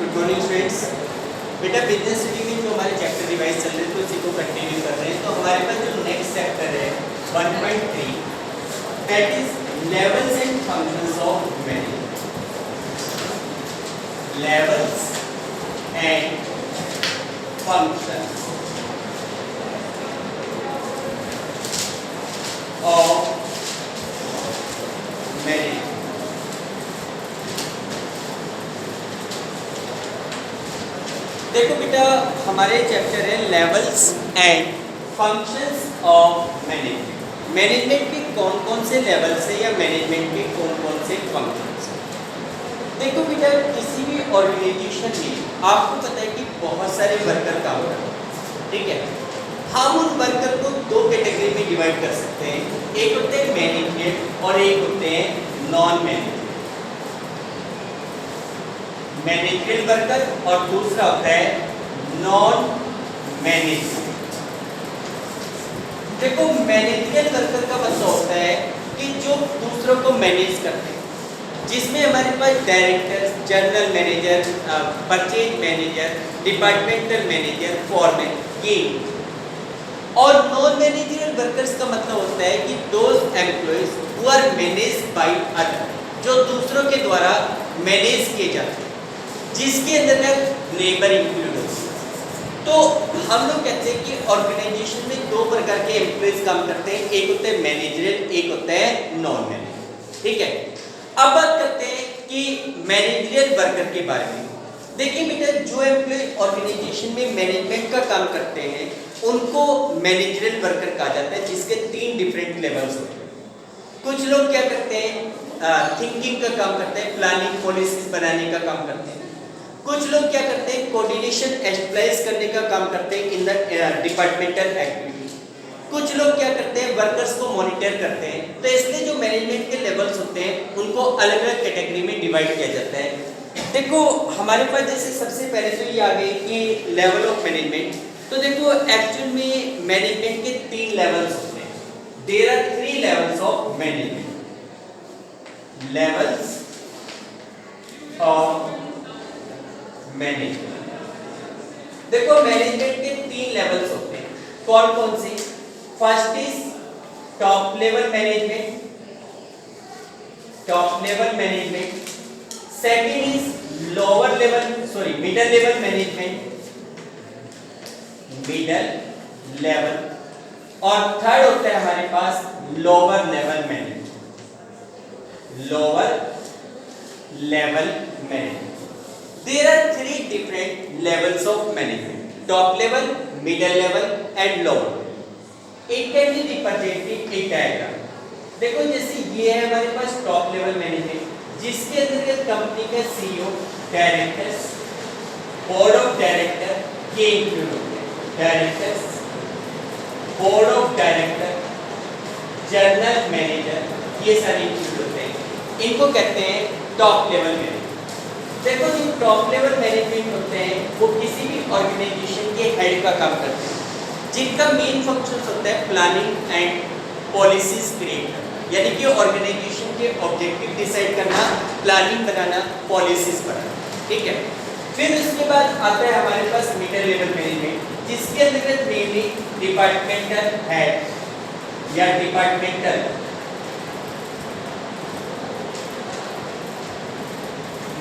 Good morning students. बेटा business study में जो हमारे चैप्टर रिवाइज चल रहे थे उसी को कंटिन्यू कर रहे हैं। तो हमारे पास जो नेक्स्ट चैप्टर है 1.3 that is levels and functions of management. Levels and functions of management. देखो बेटा हमारे चैप्टर है levels and functions of management. Management के कौन कौन से लेवल्स है या मैनेजमेंट के कौन कौन से फंक्शंस है। देखो बेटा किसी भी ऑर्गेनाइजेशन में आपको पता है कि बहुत सारे वर्कर काम करते हैं, ठीक है। हम उन वर्कर को दो कैटेगरी में डिवाइड कर सकते हैं, एक होते हैं मैनेजमेंट और एक होते हैं नॉन मैनेजमेंट। मैनेजरियल वर्कर और दूसरा होता है नॉन मैनेजमेंट। देखो मैनेजरियल वर्कर का मतलब होता है कि जो दूसरों को मैनेज करते हैं, जिसमें हमारे पास director, general manager, purchase manager, departmental manager, foreman ये। और नॉन मैनेजरियल वर्कर्स का मतलब होता है कि those employees who are managed by other, जो दूसरों के द्वारा मैनेज किए जाते हैं, जिसके अंदर लेबर इंक्लूड होती है। तो हम लोग कहते हैं कि ऑर्गेनाइजेशन में दो प्रकार के एम्प्लॉइज काम करते हैं, एक होते हैं मैनेजरियल, एक होता है नॉन मैनेजरियल, ठीक है। अब बात करते हैं कि मैनेजरियल वर्कर के बारे में। देखिए बेटा जो एम्प्लॉय ऑर्गेनाइजेशन में मैनेजमेंट का काम करते हैं उनको मैनेजरियल वर्कर कहा जाता है, जिसके 3 डिफरेंट लेवल्स होते हैं। कुछ लोग क्या करते हैं, थिंकिंग का काम करते हैं, प्लानिंग पॉलिसीज बनाने का काम करते हैं। कुछ लोग क्या करते हैं, कोऑर्डिनेशन एस्टेब्लिश करने का काम करते हैं इन द डिपार्टमेंटल एक्टिविटीज। कुछ लोग क्या करते हैं, वर्कर्स को मॉनिटर करते हैं। तो इसलिए जो मैनेजमेंट के लेवल्स होते हैं उनको अलग अलग कैटेगरी में डिवाइड किया जाता है। देखो हमारे पास जैसे सबसे पहले तो ये आ गई कि लेवल ऑफ मैनेजमेंट। तो देखो एक्चुअल में मैनेजमेंट के 3 लेवल्स होते हैं। There are 3 levels of management. Levels of management. देखो मैनेजमेंट के 3 लेवल्स होते हैं, कौन कौन से। First is top level management, top level management. Second is lower level middle level management, middle level. और थर्ड होता है हमारे पास lower level management, lower level management. There are 3 different levels of management: top level, middle level and lower. It can be represented in a diagram. देखो जैसे ये है हमारे पास टॉप लेवल मैनेजमेंट, जिसके अंतर्गत कंपनी का CEO, directors, board of director के include होते हैं। Directors, board of director, general manager ये सारे इंक्लूड होते हैं। इनको कहते हैं टॉप लेवल मैनेजमेंट। देखो जो टॉप लेवल मैनेजमेंट होते हैं वो किसी भी ऑर्गेनाइजेशन के हेड का काम करते हैं, जिनका मेन फंक्शन होता है प्लानिंग एंड पॉलिसीज क्रिएट करना, यानी कि ऑर्गेनाइजेशन के ऑब्जेक्टिव डिसाइड करना, प्लानिंग बनाना, पॉलिसीज बनाना, ठीक है। फिर उसके बाद आता है हमारे पास मिडिल लेवल मैनेजमेंट, जिसके अंतर्गत मेनली डिपार्टमेंटल हेड या डिपार्टमेंटल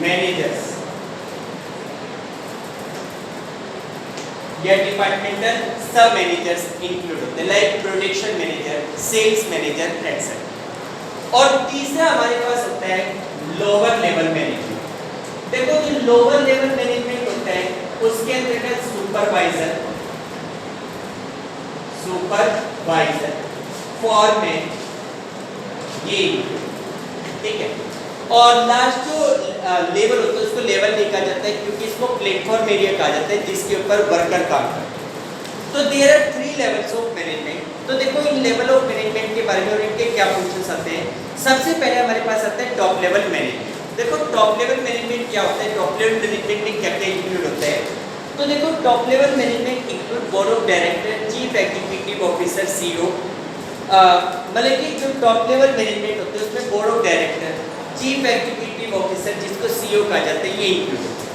मैनेजर्स या डिपार्टमेंटल सब मैनेजर्स इंक्लूड होते हैं, like production manager, sales manager etcetera. और तीसरा हमारे पास होता है लोअर लेवल मैनेजमेंट। देखो जो लोअर लेवल मैनेजमेंट होता है उसके अंतर्गत सुपरवाइजर, फॉरमैन ये, ठीक है। और लास्ट जो लेवल होता है उसको लेवल नहीं कहा जाता है, क्योंकि इसको प्लेटफॉर्म एरिया कहा जाता है जिसके ऊपर वर्कर काम करते हैं। तो there are 3 levels of management. तो देखो इन लेवल ऑफ मैनेजमेंट के बारे में और इनके क्या फंक्शंस आते हैं। सबसे पहले हमारे पास आता है टॉप लेवल मैनेजमेंट। देखो टॉप लेवल मैनेजमेंट क्या होता है, टॉप लेवल मैनेजमेंट में क्या क्या इंक्लूड होता है। तो देखो top level management include board of director, chief executive officer, CEO. मतलब कि जो टॉप लेवल मैनेजमेंट होते हैं उसमें board of director, chief executive officer जिसको सीईओ कहा जाता है ये इंक्लूड होता है।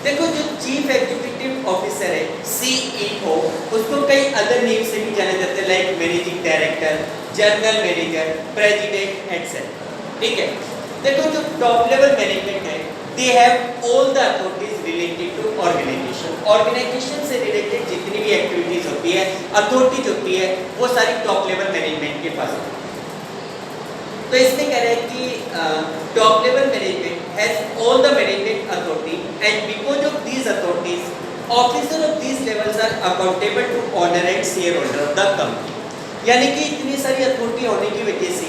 देखो जो चीफ एग्जीक्यूटिव ऑफिसर है सीईओ, उसको कई अदर नेम से भी जाना जाता है like managing director, general manager, president etcetera. ठीक है, देखो जो टॉप लेवल मैनेजमेंट है दे have all the authorities related to organization. Organization से रिलेटेड जितनी भी एक्टिविटीज होती है, अथॉरिटीज होती है, वो सारी टॉप लेवल मैनेजमेंट के पास होती है। तो इसमें कह रहे हैं कि top level management has all the management authority and because of these authorities officer of these levels are accountable to owner and share holder of the company. यानी कि इतनी सारी अथॉरिटी होने की वजह से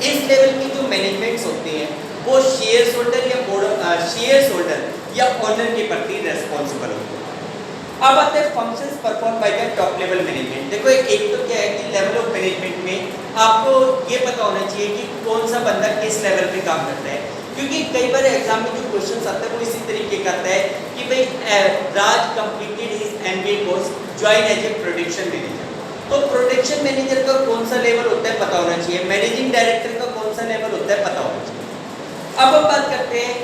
इस लेवल की जो मैनेजमेंट्स होते हैं वो शेयर होल्डर या ओनर के प्रति रेस्पॉन्सिबल होते हैं। अब आते हैं functions perform by the top level management. देखो एक तो क्या है कि लेवल ऑफ मैनेजमेंट में आपको ये पता होना चाहिए कि कौन सा बंदा किस लेवल पे काम करता है, क्योंकि कई बार एग्जाम में जो क्वेश्चंस आता है वो इसी तरीके का आता है कि भाई Raj completed his MBA course, join as a production manager. तो प्रोडक्शन मैनेजर का कौन सा लेवल होता है पता होना चाहिए, मैनेजिंग डायरेक्टर का कौन सा लेवल होता है पता होना चाहिए। अब हम बात करते हैं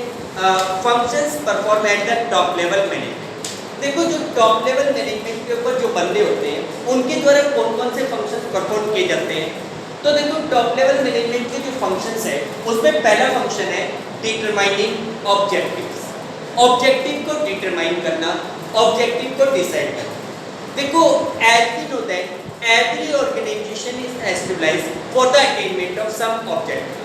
functions perform at the top level management. देखो जो टॉप लेवल मैनेजमेंट के ऊपर जो बंदे होते हैं उनके द्वारा कौन कौन से फंक्शंस परफॉर्म किए जाते हैं। तो देखो टॉप लेवल मैनेजमेंट के जो फंक्शंस है उसमें पहला फंक्शन है डिटरमाइनिंग ऑब्जेक्टिव्स। ऑब्जेक्टिव को डिटरमाइन करना, ऑब्जेक्टिव को डिसाइड करना। देखो as we know that every organization is established for the attainment of some objective.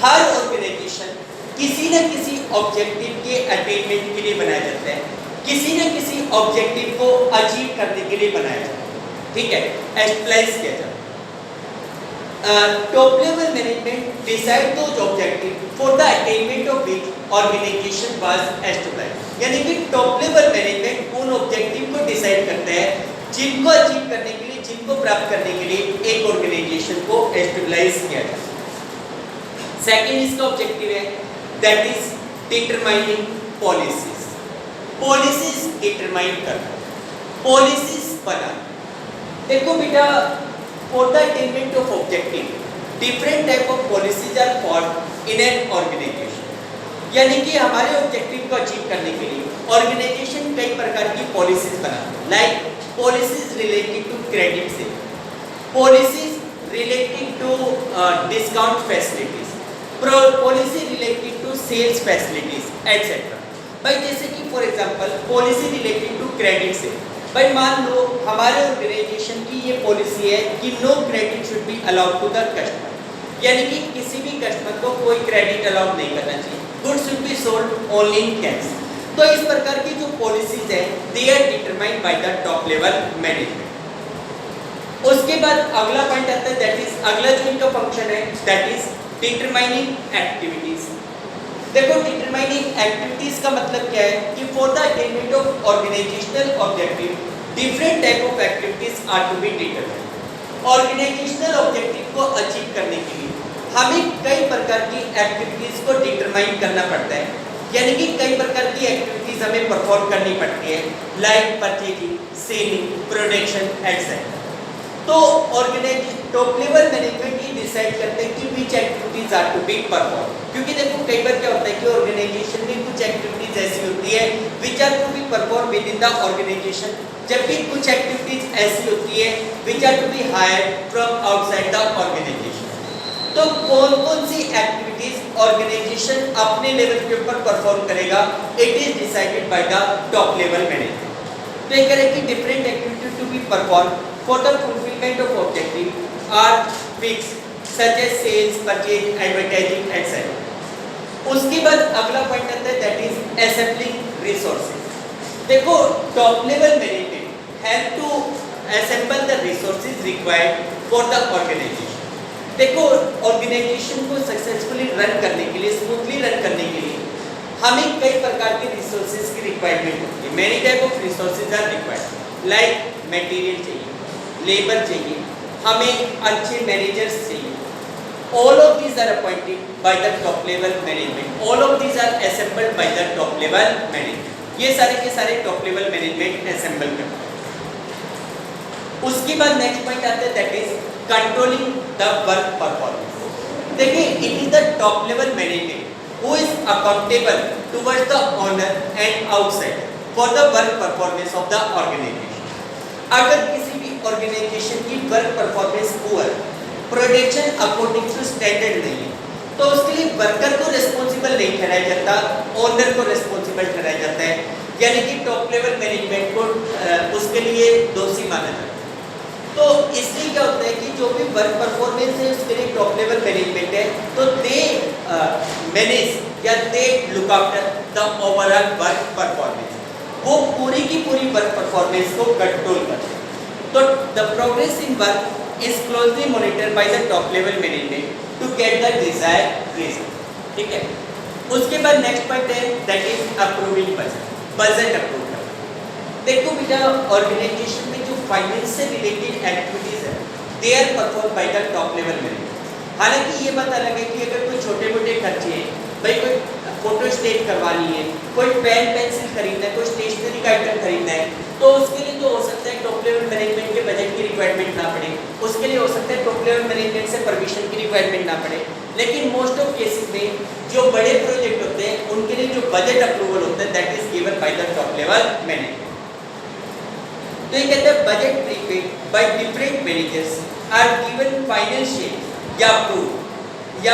हर ऑर्गेनाइजेशन किसी न किसी ऑब्जेक्टिव के अटेनमेंट के लिए बनाया जाता है, किसी न किसी ऑब्जेक्टिव को अचीव करने के लिए बनाया जाता है। ठीक है, एस्टेब्लिश किया जाता है। Top level management decide those objective for the attainment of which organization was established. यानी कि टॉप लेवल मैनेजमेंट उन ऑब्जेक्टिव को डिसाइड करता है जिनको अचीव करने के लिए, जिनको प्राप्त करने के लिए एक ऑर्गेनाइजेशन को एस्टेब्लिश किया जाता है। सेकेंड इसका ऑब्जेक्टिव है that is determining policies. Policies determine करना, पॉलिसीज बनाना। देखो बेटा for the attainment of objective different type of policies are formed in an organization. यानी कि हमारे ऑब्जेक्टिव को अचीव करने के लिए ऑर्गेनाइजेशन कई प्रकार की पॉलिसीज बनाती है, like policies related to credit selling, policies related to discount facilities, policy related to sales facilities etcetera. भाई जैसे कि for example policy related to credit से, भाई मान लो हमारे ऑर्गेनाइजेशन की ये पॉलिसी है कि no credit should be allowed to the customer. यानी कि किसी भी कस्टमर को कोई क्रेडिट अलाउड नहीं करना चाहिए, goods should be sold only in cash. तो इस प्रकार की जो पॉलिसीज है they are determined by the top level management. उसके बाद अगला पॉइंट आता है दैट इज, अगला जो इनका फंक्शन है दैट इज डिटरमाइनिंग एक्टिविटीज। देखो डिटरमाइनिंग एक्टिविटीज का मतलब क्या है कि for the attainment of organizational objective different type of activities are to be determined. Organizational objective को अचीव करने के लिए हमें कई प्रकार की एक्टिविटीज को डिटरमाइन करना पड़ता है, यानी कि कई प्रकार की एक्टिविटीज हमें परफॉर्म करनी पड़ती है, like purchasing, selling, production etcetera. तो टॉप लेवल मैनेजमेंट ये डिसाइड करते हैं कि which activities are to be perform. क्योंकि देखो कई बार क्या होता है कि ऑर्गेनाइजेशन में कुछ एक्टिविटीज ऐसी होती है which are to be perform within the organization, जबकि कुछ एक्टिविटीज ऐसी होती है which are to be hired from outside the organization. तो कौन कौन सी एक्टिविटीज ऑर्गेनाइजेशन अपने लेवल के ऊपर परफॉर्म करेगा, it is decided by the top level management. तो ये कह रहे हैं कि different activities to be perform for the fulfillment of objective are fixed such as sales, purchase, advertising etc. उसके बाद अगला पॉइंट आता है दैट इज assembling resources। देखो top level management have to assemble the resources required for the organization। देखो organization को successfully run करने के लिए, स्मूथली रन करने के लिए हमें कई प्रकार के रिसोर्सेज की रिक्वायरमेंट होती है। Many type of resources are required, like material चाहिए, लेबर चाहिए, हमें अच्छे मैनेजर्स चाहिए। All of these are appointed by the top level management, all of these are assembled by the top level management. ये सारे के सारे टॉप लेवल मैनेजमेंट असेंबल करते हैं। उसके बाद नेक्स्ट पॉइंट आता है that is controlling the work performance. देखिए it is the top level management who is accountable towards the owner and outside for the work performance of the organization. अगर किसी भी organization की work performance poor, production according to standard नहीं है, तो उसके लिए वर्कर को रिस्पॉन्सिबल नहीं ठहराया जाता, ओनर को रिस्पॉन्सिबल ठहराया जाता है, यानी कि टॉप लेवल मैनेजमेंट को उसके लिए दोषी माना जाता है। तो इसलिए क्या होता है कि जो भी वर्क परफॉर्मेंस है उसके लिए टॉप लेवल मैनेजमेंट है, तो दे मैनेज या they look after the overall work performance, वो पूरी की पूरी वर्क परफॉर्मेंस को कंट्रोल करते हैं। तो the progress in work is closely monitored by the top level management to get the desired result. ठीक है, उसके बाद नेक्स्ट पॉइंट है that is approving budget, budget approve करना। देखो बेटा, ऑर्गेनाइजेशन में जो फाइनेंस से रिलेटेड एक्टिविटीज है they are perform by the top level management. हालांकि ये बात अलग है कि अगर कोई छोटे मोटे खर्चे हैं, भाई कोई फोटो स्टेट करवानी है, कोई पेन पेंसिल खरीदना है, कोई स्टेशनरी का आइटम खरीदना है, तो उसके लिए तो हो सकता है टॉप लेवल मैनेजमेंट के बजट की रिक्वायरमेंट ना पड़े, उसके लिए हो सकता है टॉप लेवल मैनेजमेंट से परमिशन की रिक्वायरमेंट ना पड़े। लेकिन मोस्ट ऑफ केसेस में जो बड़े प्रोजेक्ट होते हैं उनके लिए जो बजट अप्रूवल होता है that is given by the top level management. तो ये कहते हैं budget prepaid by different managers are given final shape या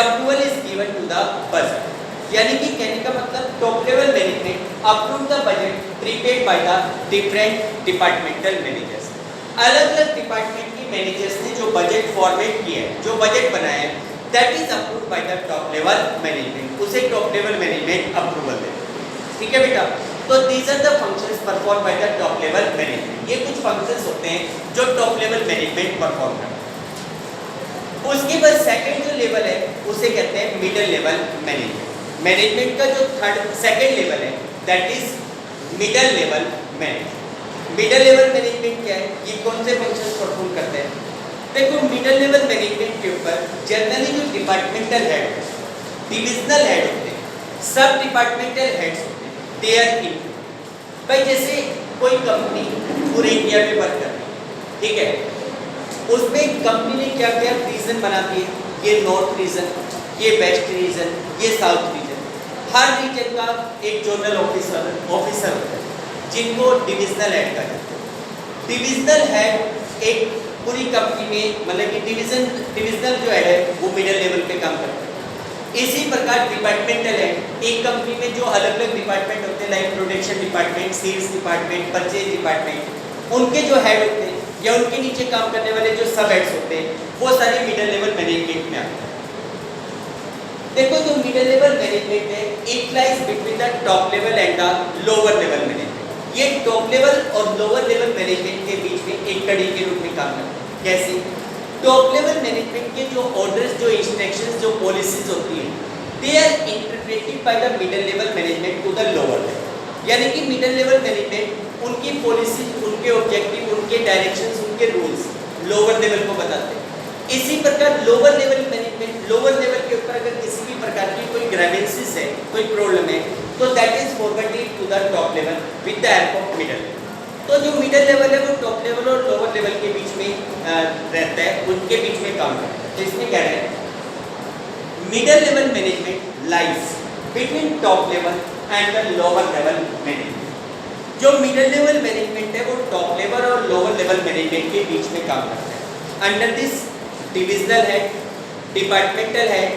approval is given to the budget. यानी कि कहने का मतलब top level management approve the budget prepaid by the different departmental managers. अलग अलग डिपार्टमेंट की मैनेजर्स ने जो बजट फॉर्मेट किया है, जो बजट बनाया है, that is approved by the top level management, उसे टॉप लेवल मैनेजमेंट अप्रूवल देते हैं। ठीक है बेटा, तो these are the functions perform by the top level management. ये कुछ फंक्शंस होते हैं जो टॉप लेवल मैनेजमेंट परफॉर्म करता है। उसके बाद सेकंड जो लेवल है उसे कहते हैं मिडिल लेवल मैनेजमेंट। मैनेजमेंट का जो सेकंड लेवल है that is middle level management. Middle level management क्या है, ये कौन से फंक्शंस परफॉर्म करते हैं? देखो, मिडिल लेवल मैनेजमेंट के ऊपर जनरली जो डिपार्टमेंटल हेड, डिविजनल हेड होते हैं, सब डिपार्टमेंटल हेड्स होते हैं, दे आर इन। भाई जैसे कोई कंपनी पूरे इंडिया में वर्क कर रही है, ठीक है, उसमें कंपनी ने क्या क्या रीजन बना दिए, ये नॉर्थ रीजन, ये वेस्ट रीजन, ये साउथ रीजन। हर रीजन का एक जोनल ऑफिसर होता है जिनको डिविजनल हेड कहा जाता है। डिविजनल हेड एक पूरी कंपनी में, मतलब कि डिविजनल जो हेड है वो मिडिल लेवल पे काम करता है। इसी प्रकार डिपार्टमेंटल हेड एक कंपनी में जो अलग अलग डिपार्टमेंट होते हैं, like production department, sales department, purchase department, उनके जो हेड होते हैं या उनके नीचे काम करने वाले जो सब हेड्स होते हैं वो सारे मिडिल लेवल मैनेजमेंट में आते हैं। देखो, जो मिडिल लेवल मैनेजमेंट है it lies between the top level and the lower level management. ये टॉप लेवल और लोअर लेवल मैनेजमेंट के बीच में एक कड़ी के रूप में काम करता है। कैसे? टॉप लेवल मैनेजमेंट के जो ऑर्डर्स, जो इंस्ट्रक्शंस, जो पॉलिसीज होती हैं, they are interpreted by the middle level management to the lower level. यानी कि मिडिल लेवल मैनेजमेंट उनकी पॉलिसीज, उनके ऑब्जेक्टिव, उनके डायरेक्शंस, उनके रूल्स लोअर लेवल को बताते हैं। इसी प्रकार lower level management, lower level के ऊपर अगर किसी भी प्रकार की कोई ग्रेवेंसीज है, कोई प्रॉब्लम है, तो that is forwarded to the top level with the help of middle. तो जो मिडिल लेवल है वो टॉप लेवल और लोअर लेवल के बीच में रहता है, उनके बीच में काम करता है। तो इसमें कह रहे हैं middle level management lies between top level and the lower level management. जो मिडिल लेवल मैनेजमेंट है वो टॉप लेवल और लोअर लेवल मैनेजमेंट के बीच में काम करता है। Under this divisional head, departmental head,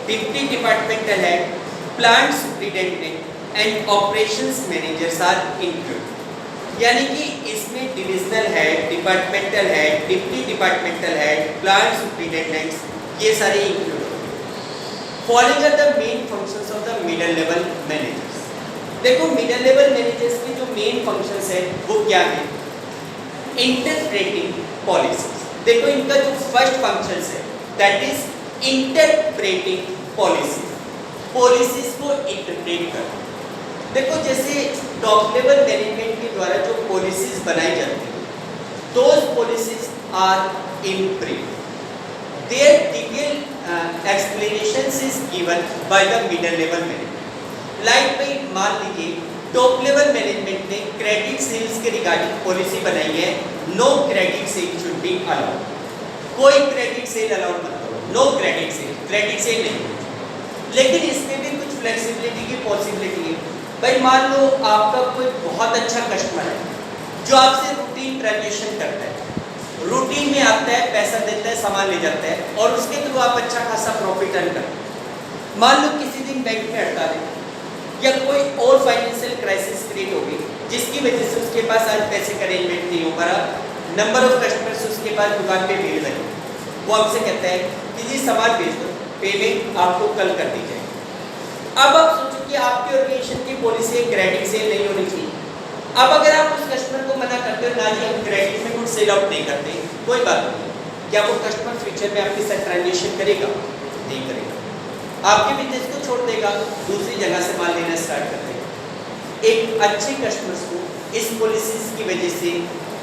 deputy departmental head, plant superintendent and operations managers are included. यानी कि इसमें divisional head, departmental head, deputy departmental head, plant superintendents, ये सारे इंक्लूड होते हैं। Following are the main functions of the middle level managers. देखो, middle level managers की जो मेन फंक्शंस है वो क्या है? Interpreting policies. देखो, इनका जो फर्स्ट फंक्शन है that is interpreting policies, policies को इंटरप्रेट करना। देखो, जैसे टॉप लेवल मैनेजमेंट के द्वारा जो पॉलिसीज बनाई जाती हैं, those policies are in brief, their detail explanations is given by the middle level management. Like भाई मान लीजिए टॉप लेवल मैनेजमेंट ने क्रेडिट सेल्स के रिगार्डिंग पॉलिसी बनाई है, no credit sale should be allowed. कोई क्रेडिट सेल अलाउड मत करो, नो क्रेडिट सेल नहीं। लेकिन इसमें भी कुछ फ्लेक्सिबिलिटी की पॉसिबिलिटी है। भाई मान लो आपका कोई बहुत अच्छा कस्टमर है जो आपसे रूटीन ट्रांजेक्शन करता है, रूटीन में आता है, पैसा देता है, सामान ले जाता है और उसके थ्रू आप अच्छा खासा प्रॉफिट अर्न करते हैं। मान लो किसी दिन बैंक में हड़ताल है या कोई और फाइनेंशियल क्राइसिस क्रिएट हो गई जिसकी वजह से उसके पास आज पैसे का अरेंजमेंट नहीं हो पा रहा, नंबर ऑफ कस्टमर्स उसके पास दुकान पे भीड़ लगी, वो आपसे कहता है कि जी सामान भेज दो, पेमेंट आपको कल कर दी जाएगी। अब आप सोचो कि आपके ऑर्गेनाइजेशन की पॉलिसी क्रेडिट सेल नहीं होनी चाहिए। अब अगर आप उस कस्टमर को मना करते हो ना जी हम क्रेडिट में कुछ सेल आउट नहीं करते, कोई बात नहीं, क्या वो कस्टमर फ्यूचर में आपके साथ ट्रांजेक्शन करेगा? नहीं करेगा, आपके बिजनेस को छोड़ देगा, दूसरी जगह से माल लेना स्टार्ट कर देगा। एक अच्छे कस्टमर्स को इस पॉलिसीज की वजह से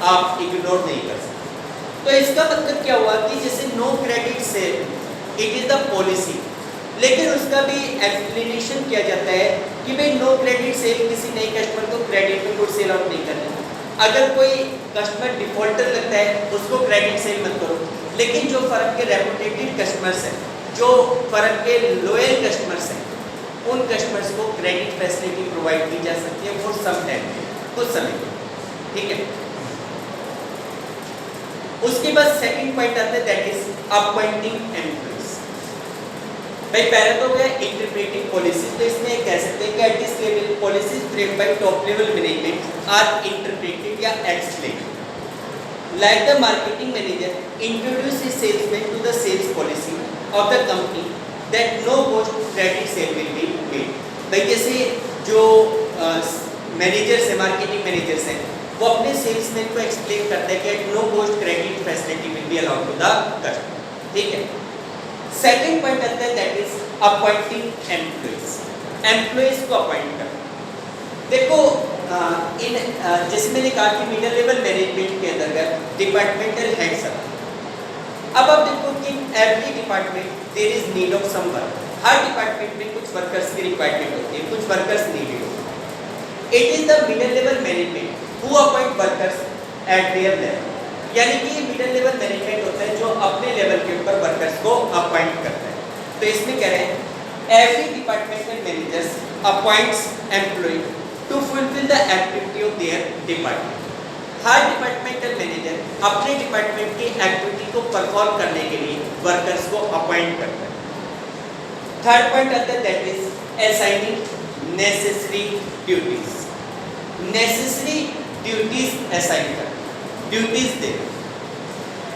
आप इग्नोर नहीं कर सकते। तो इसका मतलब क्या हुआ कि जैसे no credit sale it is the policy, लेकिन उसका भी एक्सप्लेनेशन किया जाता है कि भाई नो क्रेडिट सेल, किसी नए कस्टमर को क्रेडिट में गुड सेल आउट नहीं करना। अगर कोई कस्टमर डिफॉल्टर लगता है उसको क्रेडिट सेल मत करो, लेकिन जो फर्म के रेपुटेटेड कस्टमर्स हैं, जो फर्म के लॉयल कस्टमर्स हैं, उन कस्टमर्स को क्रेडिट फैसिलिटी प्रोवाइड की जा सकती है फॉर सम टाइम, कुछ समय, ठीक है। उसके बाद सेकंड पॉइंट आता है दैट इज अपॉइंटिंग एम्प्लॉइज। भाई पहले तो गया इंटरप्रेटिंग पॉलिसी, तो इसमें कह सकते हैं कि at this level policies framed by top level management are interpreted या explained. Like the marketing manager introduce his salesman to the sales policy of the company that no post credit sale will be made। भाई जैसे जो managers है, marketing managers हैं, वो अपने salesman को explain करते हैं कि no post credit facility will be allowed to the customer, ठीक है। सेकंड पॉइंट आता है that is appointing employees, employees को अपॉइंट करना। देखो जैसे मैंने कहा कि मिडिल लेवल मैनेजमेंट के अंतर्गत डिपार्टमेंटल हेड्स आते हैं। अब आप देखो कि every department there is need of some work, हर डिपार्टमेंट में कुछ वर्कर्स की रिक्वायरमेंट होती है, कुछ वर्कर्स नीडेड होते हैं। It is the middle level management who appoint workers at their level, यानी कि मिडिल लेवल मैनेजमेंट होता है जो अपने लेवल के ऊपर वर्कर्स को अपॉइंट करता है। तो इसमें कह रहे हैं every departmental managers appoints employ to fulfil the activity of their department. हर डिपार्टमेंटल मैनेजर अपने डिपार्टमेंट की एक्टिविटी को परफॉर्म करने के लिए वर्कर्स को अपॉइंट करता है। थर्ड पॉइंट आता है that is assigning necessary duties. Necessary duties assign करना, ड्यूटीज देना।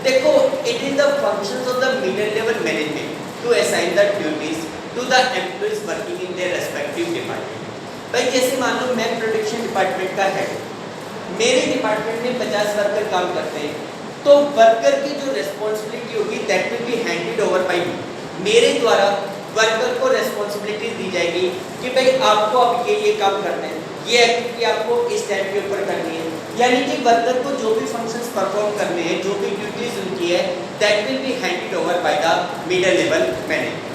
देखो it is the functions of the middle level management to assign the duties to the employees working in their respective department. भाई जैसे मान लो मैं प्रोडक्शन डिपार्टमेंट का head, मेरे डिपार्टमेंट में 50 वर्कर काम करते हैं, तो वर्कर की जो रिस्पॉन्सिबिलिटी होगी that will be handed over by me. मेरे द्वारा वर्कर को रिस्पॉन्सिबिलिटी दी जाएगी कि भाई आपको अब ये काम करना है, ये एक्टिविटी आपको इस टाइम के ऊपर करनी है, यानी कि वर्कर को जो भी फंक्शंस परफॉर्म करने हैं, जो भी ड्यूटीज उनकी है that will be handed over bye the middle level manager.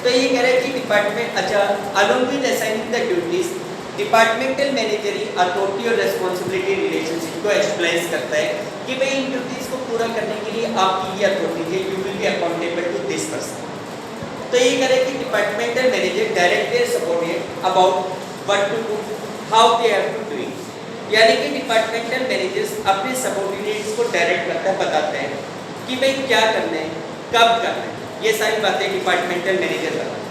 तो ये कह रहा है कि डिपार्टमेंट, अच्छा along with assigning the duties departmental manager he authority और रिस्पॉन्सिबिलिटी रिलेशनशिप को एक्सप्लेन करता है कि भाई इन ड्यूटीज को पूरा करने के लिए आपकी ये अथॉरिटी है, you will be accountable to this person. तो ये कह रहा है कि departmental manager direct their subordinate about what to do, how they have to do it, यानी कि डिपार्टमेंटल मैनेजर्स अपने सबऑर्डिनेट्स को डायरेक्ट करता है, बताते हैं कि भाई क्या करना है, कब करना है, ये सारी बातें डिपार्टमेंटल मैनेजर बताते हैं।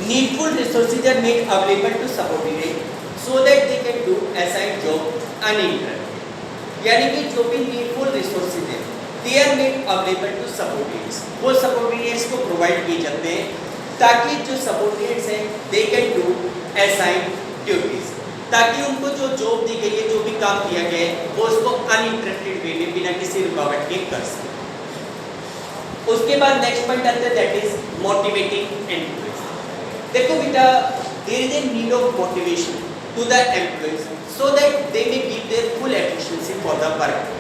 Needful resources are made available to subordinate so that they can do assigned job uninterrupted, यानी कि जो भी नीडफुल रिसोर्सेज हैं they are made available to subordinates, वो सबऑर्डिनेट्स को प्रोवाइड किए जाते हैं ताकि जो सबऑर्डिनेट्स हैं they can do assigned duties, ताकि उनको जो जॉब दी गई है, जो भी काम दिया गया है वो उसको अनइंटरप्टेड वे में बिना किसी रुकावट के कर सके। उसके बाद नेक्स्ट पॉइंट आता है दैट इज मोटिवेटिंग एम्प्लॉइज। देखो बेटा there is a need of motivation to the employees so that they may give their full efficiency for the work,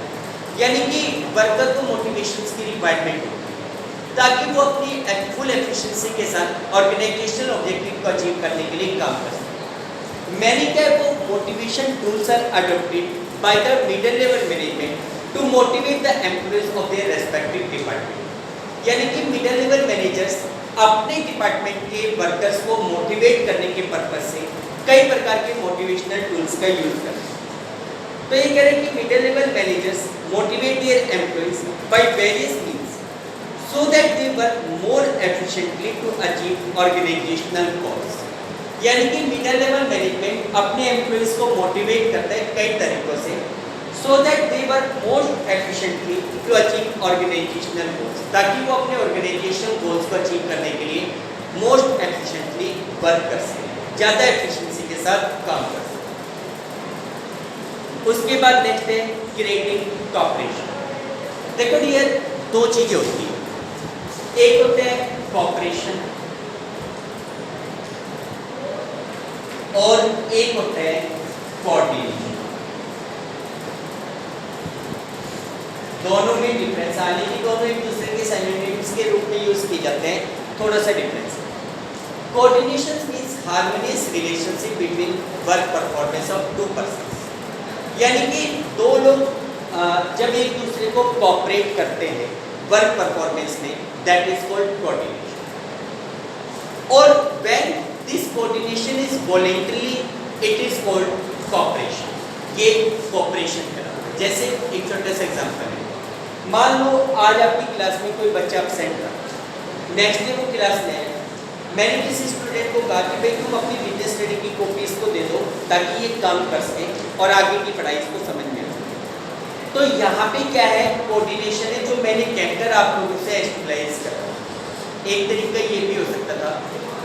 यानी कि वर्कर को मोटिवेशंस की रिक्वायरमेंट होती है ताकि वो अपनी फुल एफिशिएंसी के साथ ऑर्गेनाइजेशनल ऑब्जेक्टिव को अचीव करने के लिए काम कर सके। Many type of motivation tools are adopted by the middle level management to motivate the employees of their respective department, यानी कि मिडिल लेवल मैनेजर्स अपने डिपार्टमेंट के वर्कर्स को मोटिवेट करने के पर्पज से कई प्रकार के मोटिवेशनल टूल्स का यूज करते हैं। तो ये कह रहे हैं कि middle level managers motivate their employees by various means so that they work more efficiently to achieve organizational goals. यानी कि मिडिल लेवल मैनेजमेंट अपने एम्प्लॉइज को मोटिवेट करता है कई तरीकों से so that they work more efficiently to achieve organizational goals, ताकि वो अपने organizational goals को achieve करने के लिए most efficiently work कर सकें, ज़्यादा efficiency के साथ काम कर सकें। उसके बाद next है creating cooperation। देखो डियर, दो चीज़ें होती हैं, एक होता है cooperation और एक होता है coordination। दोनों में डिफरेंस आने की, दोनों एक दूसरे के सिनोनिम्स के रूप में यूज किए जाते हैं, थोड़ा सा difference. Coordination means harmonious relationship between work performance of to persons. यानी कि दो लोग जब एक दूसरे को कोऑपरेट करते हैं वर्क परफॉर्मेंस में, दैट इज कॉल्ड कोऑर्डिनेशन। और when this coordination is voluntary it is called cooperation. ये कोऑपरेशन कहलाता है। जैसे एक छोटा सा एग्जांपल है, मान लो आज आपकी क्लास में कोई बच्चा अपसेंट रहा, नेक्स्ट डे वो क्लास में आया, मैंने किसी स्टूडेंट को कहा कि भाई तुम अपनी रिटन स्टडी की कॉपी इसको दे दो ताकि ये काम कर सके और आगे की पढ़ाई इसको समझ में आ। तो यहाँ पे क्या है, कोऑर्डिनेशन है जो मैंने कहकर आप लोगों से एक्सप्लेन करा। एक तरीका ये भी हो सकता था,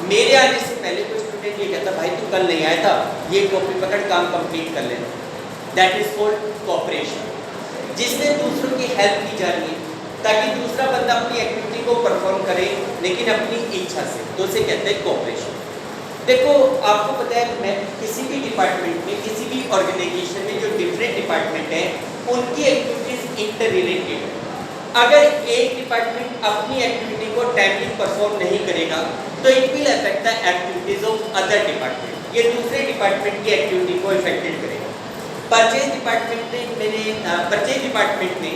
मेरे आने से पहले कोई स्टूडेंट ये कहता भाई तू कल नहीं आया था, ये कॉपी पकड़ काम कंप्लीट कर लेना, दैट इज कॉल्ड कोऑपरेशन, जिसमें दूसरों की हेल्प की जा रही है ताकि दूसरा बंदा अपनी एक्टिविटी को परफॉर्म करे लेकिन अपनी इच्छा से, तो उसे कहते हैं कोऑपरेशन। देखो आपको पता है, मैं किसी भी डिपार्टमेंट में, किसी भी ऑर्गेनाइजेशन में जो डिफरेंट डिपार्टमेंट हैं उनकी एक्टिविटीज इंटर रिलेटेड है। अगर एक डिपार्टमेंट अपनी एक्टिविटी को टाइमली परफॉर्म नहीं करेगा तो it will affect the activities of other department, ये दूसरे डिपार्टमेंट की एक्टिविटी को इफेक्टेड करेगा। परचेज डिपार्टमेंट ने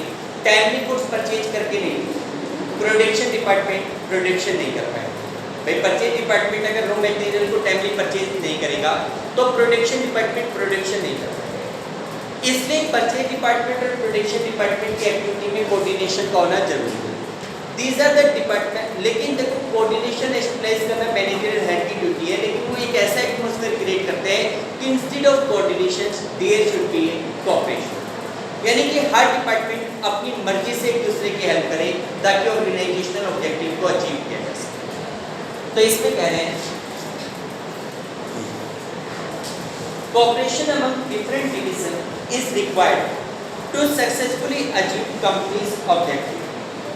टाइमली गुड्स परचेज करके नहीं, प्रोडक्शन डिपार्टमेंट प्रोडक्शन नहीं कर पाएगा। भाई परचेज डिपार्टमेंट अगर रॉ मटेरियल को टाइमली परचेज नहीं करेगा तो प्रोडक्शन डिपार्टमेंट प्रोडक्शन नहीं कर पाएगा। इसलिए परचेज डिपार्टमेंट और प्रोडक्शन डिपार्टमेंट की एक्टिविटी में कोऑर्डिनेशन का होना जरूरी है। दीज आर द डिपार्टमेंट, लेकिन देखो कोऑर्डिनेशन एक्सप्लेन करना मैनेजरियल हेड की ड्यूटी है, लेकिन वो एक ऐसा एटमॉस्फेयर क्रिएट करते हैं कि instead of coordination there should be cooperation. यानी कि हर डिपार्टमेंट अपनी मर्जी से एक दूसरे की हेल्प करे ताकि ऑर्गेनाइजेशनल ऑब्जेक्टिव को अचीव किया जा सके। तो इसमें कह रहे हैं cooperation among different division is required to successfully achieve company's objective.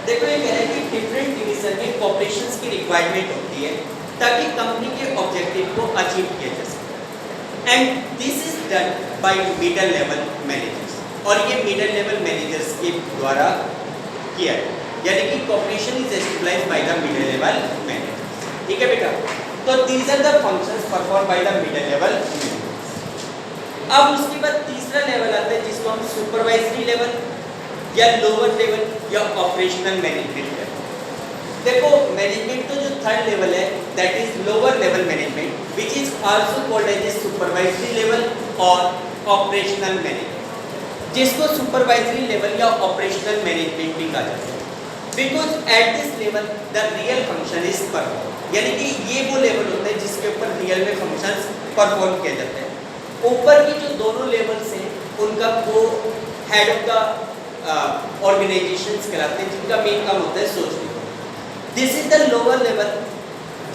देखो ये कह रहे हैं कि डिफरेंट डिवीजन में कोऑपरेशन की रिक्वायरमेंट होती है ताकि कंपनी के ऑब्जेक्टिव को अचीव किया जा सके, and this is done by middle level managers, और ये मिडिल लेवल मैनेजर्स के द्वारा किया है। यानी कि cooperation is established by the middle level managers. ठीक है बेटा, तो these are the functions perform by the middle level managers. अब उसके बाद तीसरा लेवल आता है जिसको हम सुपरवाइजरी लेवल या लोअर लेवल या ऑपरेशनल मैनेजमेंट है। देखो मैनेजमेंट तो जो थर्ड लेवल है that is lower level management which is also called as supervisory level और ऑपरेशनल मैनेजमेंट, जिसको सुपरवाइजरी लेवल या ऑपरेशनल मैनेजमेंट भी कहा जाता है। Because at this level the real function is perform, यानी कि ये वो लेवल होता है जिसके ऊपर रियल में फंक्शंस परफॉर्म किया जाता है। ऊपर की जो दोनों लेवल्स हैं उनका वो हेड ऑफ द ऑर्गेनाइजेशंस कहलाते हैं, जिनका मेन काम होता है सोचने। This is the lower level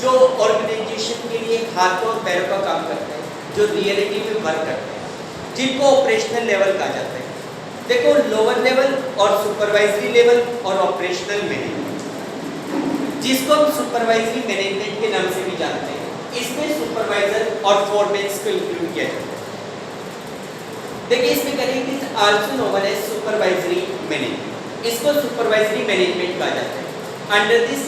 जो ऑर्गेनाइजेशन के लिए हाथों और पैरों का काम करते हैं, जो रियलिटी में वर्क करते हैं, जिनको ऑपरेशनल लेवल कहा जाता है। देखो लोअर लेवल और सुपरवाइजरी लेवल और ऑपरेशनल मैनेजमेंट, जिसको हम सुपरवाइजरी मैनेजमेंट के नाम से भी जानते हैं, इसमें सुपरवाइजर और फोरमैन को इंक्लूड किया जाता है। देखिए इसमें करेंगे also known as supervisory management, इसको सुपरवाइजरी मैनेजमेंट कहा जाता है। Under this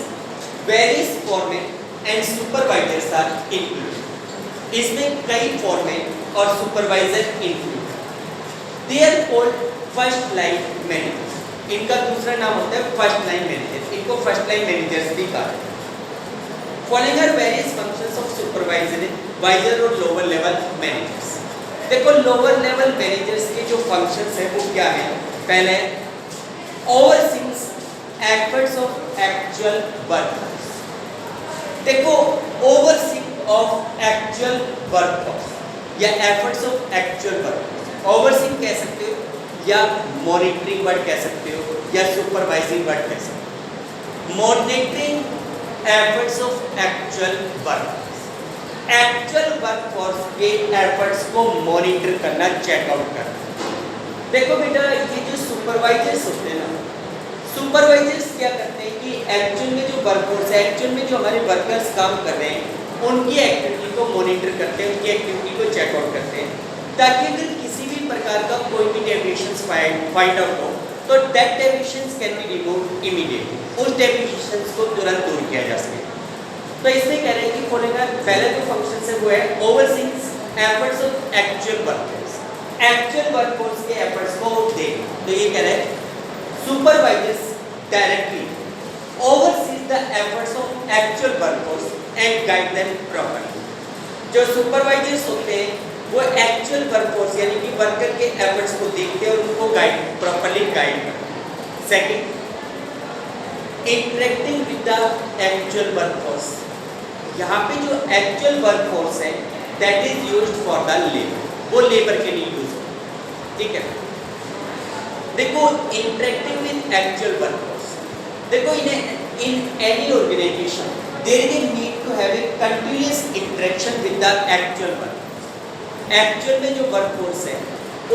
various foreman and supervisors are included, इसमें कई फोरमैन और supervisor include, they are called first line managers. इनका दूसरा नाम होता है फर्स्ट लाइन मैनेजर, इनको फर्स्ट लाइन मैनेजर्स भी कहा जाता है। Following are various functions of supervisor और लोअर लेवल मैनेजर्स। देखो लोअर लेवल मैनेजर्स के जो फंक्शंस है वो क्या है? पहले overseas efforts of actual workforce. देखो ओवरसीइंग ऑफ एक्चुअल वर्कफोर्स या efforts of actual workforce, overseeing कह सकते हो या मॉनिटरिंग वर्ड कह सकते हो या सुपरवाइजिंग वर्ड कह सकते हो। Monitoring efforts of actual workforce, actual workforce के एफर्ट्स को मॉनिटर करना, चेकआउट करना। देखो बेटा ये जो सुपरवाइजर्स होते हैं ना, सुपरवाइजर्स क्या करते हैं कि एक्चुअल में जो वर्कफोर्स है, एक्चुअल में जो हमारे वर्कर्स काम कर रहे हैं उनकी एक्टिविटी को मॉनिटर करते हैं, उनकी एक्टिविटी को चेकआउट करते हैं, ताकि अगर किसी भी प्रकार का कोई भी डेविएशंस फाइंड आउट हो तो that deviations can be removed immediately, उस डेविएशंस को तुरंत दूर किया जा सके। तो इसमें कह रहे हैं कि फॉलोइंग पहला जो फंक्शन है वो है overseeing efforts of actual workforce, actual workforce के एफर्ट्स को देखना। तो ये कह रहे हैं supervisors directly oversees the efforts of actual workforce and guide them properly। जो सुपरवाइजर्स होते हैं वो एक्चुअल वर्कफोर्स यानी कि वर्कर के एफर्ट्स को देखते हैं और उनको प्रॉपर्ली गाइड करते हैं। Second, interacting with the actual workforce, यहाँ पे जो एक्चुअल वर्कफोर्स है that is used for the labour, वो लेबर के लिए यूज होता है, ठीक है। देखो इंटरेक्टिंग विद एक्चुअल वर्कफोर्स, देखो in any organisation there is a need to have a continuous interaction with the actual workforce. Actual में जो वर्कफोर्स है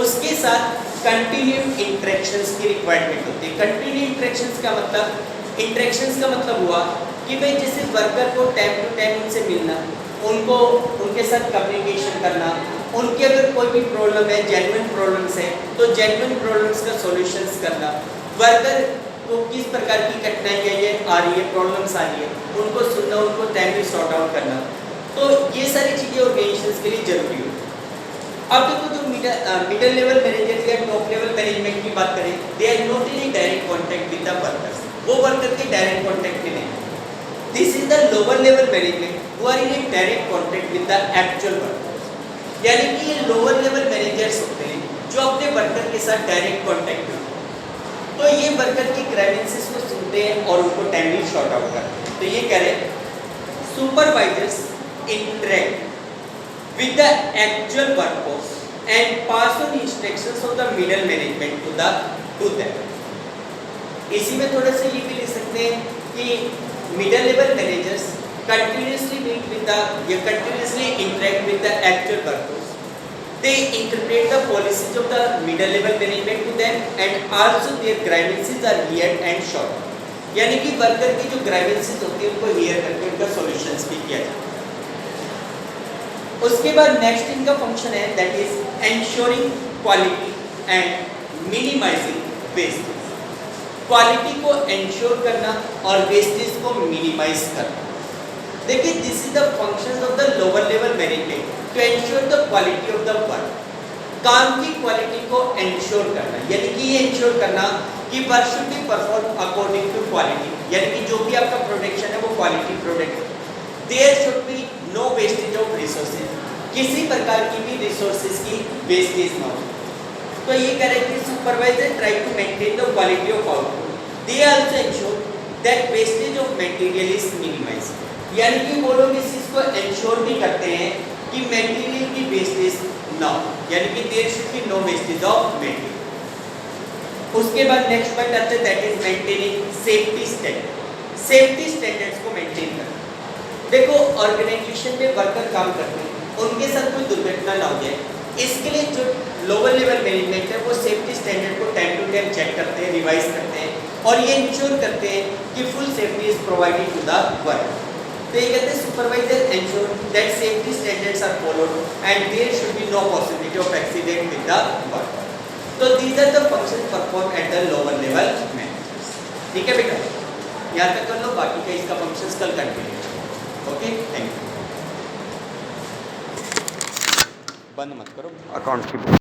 उसके साथ कंटिन्यू इंटरेक्शंस की रिक्वायरमेंट होती है। कंटिन्यू इंटरेक्शंस का मतलब, इंटरेक्शंस का मतलब हुआ कि भाई जैसे वर्कर को टाइम टू टाइम उनसे मिलना, उनको उनके साथ कम्युनिकेशन करना, उनके अगर कोई भी प्रॉब्लम है, जेन्युइन प्रॉब्लम्स है तो जेन्युइन प्रॉब्लम्स का सॉल्यूशंस करना, वर्कर को किस प्रकार की कठिनाइयाँ आ रही है, प्रॉब्लम्स आ रही है, उनको सुनना, उनको टाइमली सॉर्ट आउट करना। तो ये सारी चीज़ें ऑर्गेनाइजेशंस के लिए जरूरी होती है। अब देखो जो मिडिल लेवल मैनेजर या टॉप लेवल मैनेजमेंट की बात करें, they are not in direct contact with the workers, वो वर्कर के डायरेक्ट कॉन्टैक्ट में नहीं। This is the lower level management who are in a direct contact with the actual workers. यानी कि ये लोअर लेवल मैनेजर्स होते हैं जो अपने वर्कर के साथ डायरेक्ट कॉन्टैक्ट में, तो ये वर्कर की ग्रीवेंसेस को सुनते हैं और उनको टाइमली सॉर्ट आउट करते हैं। तो ये कह रहे हैं supervisors interact with the actual workforce and pass on instructions of the middle management to them। इसी में थोड़ा सा ये भी लिख सकते हैं कि middle level managers continuously meet with the या continuously interact with the actual workforce। They interpret the policies of the middle level management to them and also their grievances are heard and solved। यानी कि worker की जो grievances होती है उनको hear करके उनका solutions भी किया जाता है। उसके बाद नेक्स्ट इनका फंक्शन है that is ensuring quality and minimising wastage. Quality को एंश्योर करना और वेस्टेज को मिनिमाइज करना। देखिए this is the functions of the lower level management to ensure the quality of the work. काम की क्वालिटी को एंश्योर करना यानी कि ये एंश्योर करना कि work should be perform according to quality, यानी कि जो भी आपका प्रोडक्शन है वो quality product. There should be no wastage of resources, किसी प्रकार की भी रिसोर्सेज की वेस्टेज ना हो। तो ये कह रहे हैं कि supervisor try to maintain the quality of output. They also ensure that wastage of material is minimised, यानी कि वो लोग इस चीज को इंश्योर भी करते हैं कि मटेरियल की वेस्टेज ना हो, यानी कि there should be no wastage of material. उसके बाद नेक्स्ट पॉइंट आता है that is maintaining safety standard. Safety standards को मेंटेन करना। देखो ऑर्गेनाइजेशन में वर्कर काम करते हैं, उनके साथ कोई दुर्घटना ना हो जाए, इसके लिए जो लोअर लेवल मैनेजमेंट है वो सेफ्टी स्टैंडर्ड को टाइम टू टाइम चेक करते हैं, रिवाइज करते हैं और ये इंश्योर करते हैं कि full safety is provided to the work. तो ये कहते हैं supervisor ensure that safety standards are followed and there should be no possibility of accident with the work. तो these are the function perform at the lower level managers. ठीक है बेटा, यहाँ तक कर लो, बाकी का इसका फंक्शंस कल कंटिन्यू। Okay, thank you. बंद मत करो अकाउंट की।